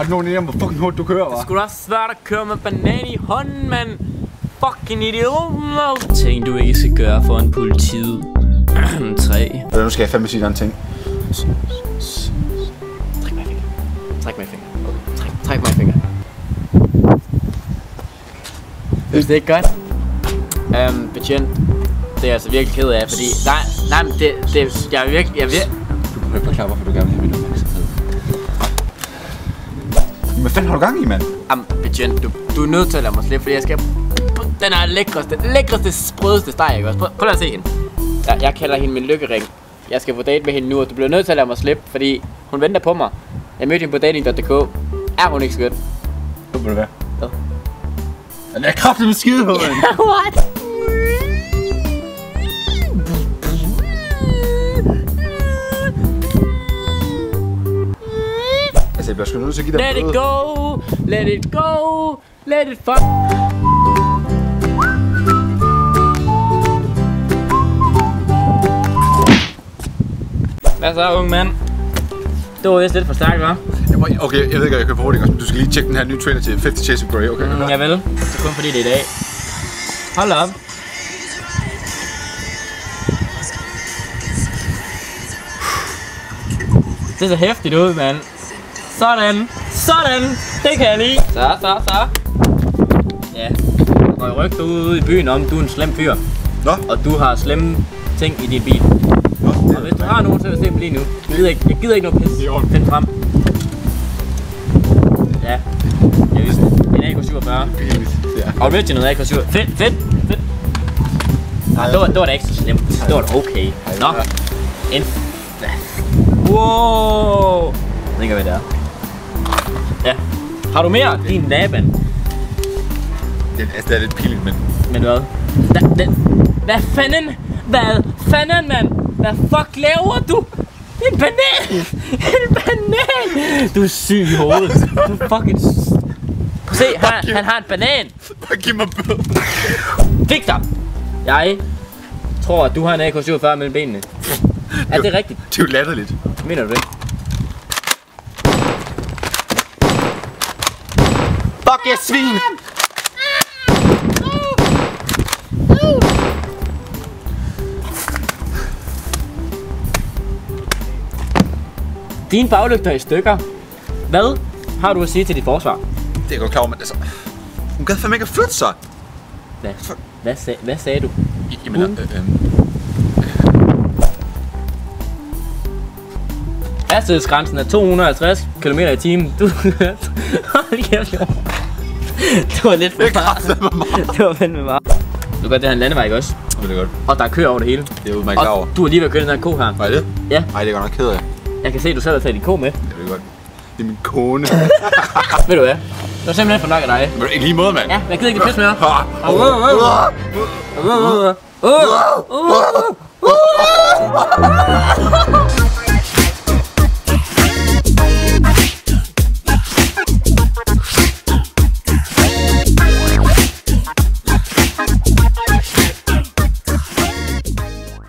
Har du nogen idé om, hvor fucking hurtigt du kører, hva'? Det skulle også svært at køre med banan i hånden, mand. Fucking idiot. Ting du ikke skal gøre foran politiet. 3. Nu skal jeg fandme sige en ting. Træk mig i fingeren. Træk mig i fingeren. Træk mig i fingeren. Synes det ikke godt? Betjent. Det er jeg altså virkelig ked af, fordi... Nej, men jeg er virkelig... Du kan ikke forklare, hvorfor du gerne vil have min opmærksomhed. Hvad fanden har du gang i, mand? Betjent, du er nødt til at lade mig slippe, fordi jeg skal... Den er lækreste, sprødeste steg, ikke også? Prøv at se hende. Jeg kalder hende min lykkering. Jeg skal på date med hende nu, og du bliver nødt til at lade mig slippe, fordi hun venter på mig. Jeg mødte hende på dating.dk. Er hun ikke skøn? Nu må det være. Hvad? Den er kraftig med skide på, mand. What? Altså, jeg bliver sgu nødt til at give dig Let it go, let it go, let it fuck. Hvad så, unge mand? Det var vist lidt for stærkt, hva'? Okay, jeg ved ikke, jeg kan få hurtigt, men du skal lige tjekke den her nye trailer til 50 Shades of Grey, okay? Jeg vil. Det er kun fordi det er i dag. Hold op. Det ser hæftigt ud, mand. Sådan. Sådan. Det kan jeg lide. Så. Ja. Der går jo rygter ude i byen om, du er en slem fyr. Nå? Og du har slemme ting i din bil. Nå? Og hvis du har nogen til at se dem lige nu, jeg gider ikke noget pis. Find frem. Ja. Jeg vidste det. En AK-47. Har du med til noget AK-47? Fedt. Nej, det var da ikke så slemt. Det var da okay. Nå. En... Wow. Jeg ved ikke, hvad det er. Ja. Har du mere? Din laban. Det er lidt pinligt, men... Men hvad? Hvad fanden, mand? Hvad fuck laver du? En banan! En banan! Du er syg i hovedet. Du er fucking... Prøv se, han har en banan. Bare giv mig bød. Fik dig! Jeg tror, at du har en AK-47 mellem benene. Er det rigtigt? Det er jo latterligt. Mener du det? Fuck, jeg svin! Dine baglygter er i stykker. Hvad har du at sige til dit forsvar? Det er godt klar over, men altså... Hun gad fandme ikke at flytte sig. Hvad sagde du? Jamen, Hastighedsgrænsen er 250 km/t. Du... Hold kæft, jo. Det var lidt for meget. Det var fandme meget. Du gør det her en landevej, ikke også? Det er godt. Og der er køer over det hele. Det er jo, man er klar over. Og du er lige ved at køre den her ko her. Var det? Ja. Ej, det er godt nok ked af. Jeg kan se, at du selv har taget din ko med. Det er godt. Det er min kone. Ved du hvad? Det var simpelthen for nok af dig. Men i lige måde, mand. Ja, jeg gider ikke pisse mere.